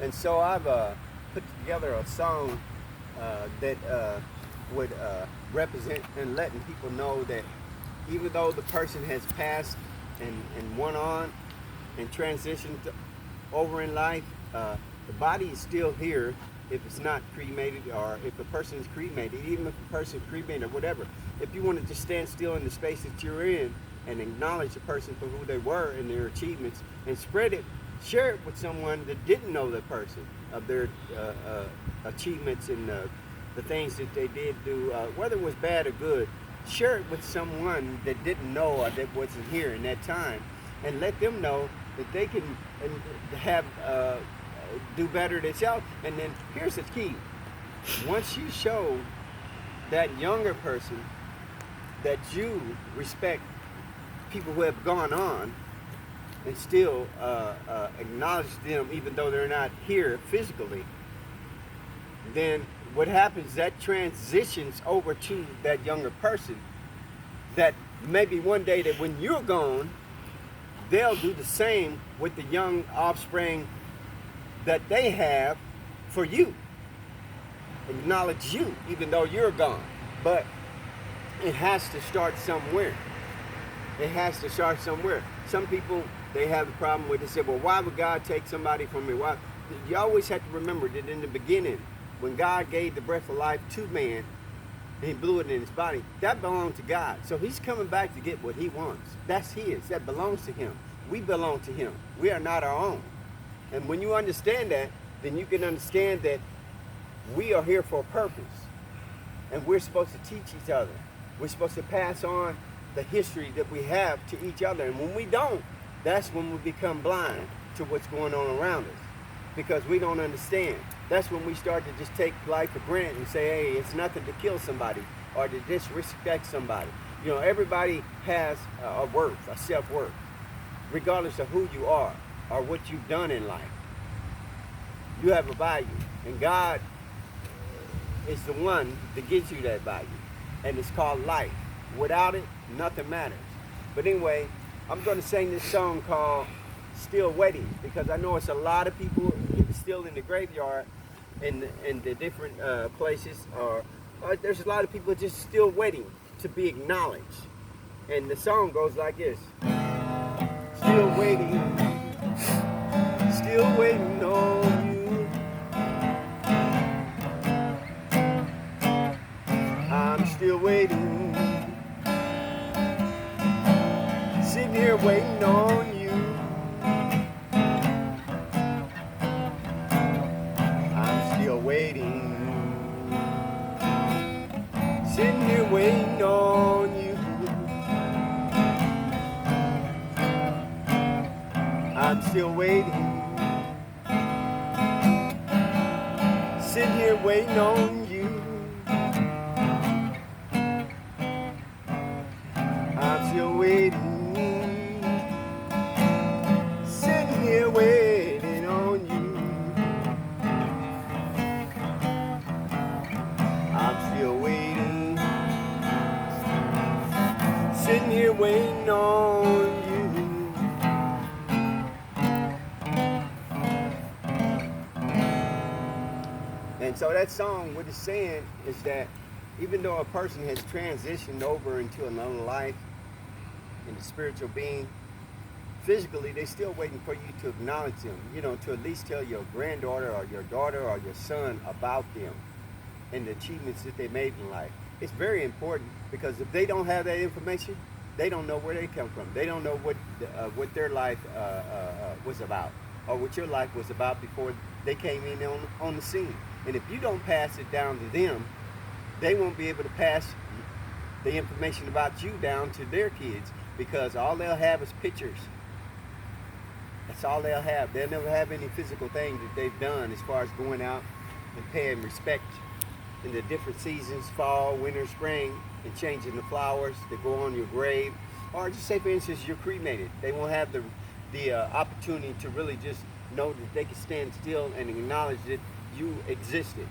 And so I've put together a song that would represent and letting people know that even though the person has passed and went on and transitioned over in life, the body is still here if it's not cremated, or if a person is cremated, even if a person is cremated or whatever. If you want to just stand still in the space that you're in and acknowledge the person for who they were and their achievements, and spread it, share it with someone that didn't know the person, of their achievements and the things that they did do, whether it was bad or good. Share it with someone that didn't know or that wasn't here in that time, and let them know that they can have do better themselves. And then here's the key: once you show that younger person that you respect people who have gone on, and still acknowledge them even though they're not here physically, then what happens, that transitions over to that younger person, that maybe one day that when you're gone, they'll do the same with the young offspring that they have for you. Acknowledge you even though you're gone. But it has to start somewhere. It has to start somewhere. Some people, they have a problem with it. They say, well, why would God take somebody from me? Why? You always have to remember that in the beginning, when God gave the breath of life to man, and he blew it in his body, that belonged to God. So he's coming back to get what he wants. That's his. That belongs to him. We belong to him. We are not our own. And when you understand that, then you can understand that we are here for a purpose. And we're supposed to teach each other. We're supposed to pass on the history that we have to each other. And when we don't, that's when we become blind to what's going on around us, because we don't understand. That's when we start to just take life for granted and say, hey, it's nothing to kill somebody or to disrespect somebody. You know, everybody has a worth, a self-worth, regardless of who you are or what you've done in life. You have a value, and God is the one that gives you that value, and it's called life. Without it, nothing matters. But anyway, I'm going to sing this song called Still Waiting, because I know it's a lot of people still in the graveyard in the different places, or there's a lot of people just still waiting to be acknowledged. And the song goes like this: still waiting on you. I'm still waiting, sitting here waiting on you. I'm still waiting, sitting here waiting on you. I'm still waiting, sitting here waiting on you. I'm still waiting, sitting here waiting on you. I'm still waiting, sitting here waiting on you. And so that song, what it's saying is that even though a person has transitioned over into another life, in the spiritual being, physically, they're still waiting for you to acknowledge them, you know, to at least tell your granddaughter or your daughter or your son about them and the achievements that they made in life. It's very important, because if they don't have that information, they don't know where they come from. They don't know what their life was about, or what your life was about before they came in on the scene. And if you don't pass it down to them, they won't be able to pass the information about you down to their kids, because all they'll have is pictures. That's all they'll have. They'll never have any physical things that they've done as far as going out and paying respect in the different seasons, fall, winter, spring, and changing the flowers that go on your grave. Or just say, for instance, you're cremated. They won't have the opportunity to really just know that they can stand still and acknowledge that you existed.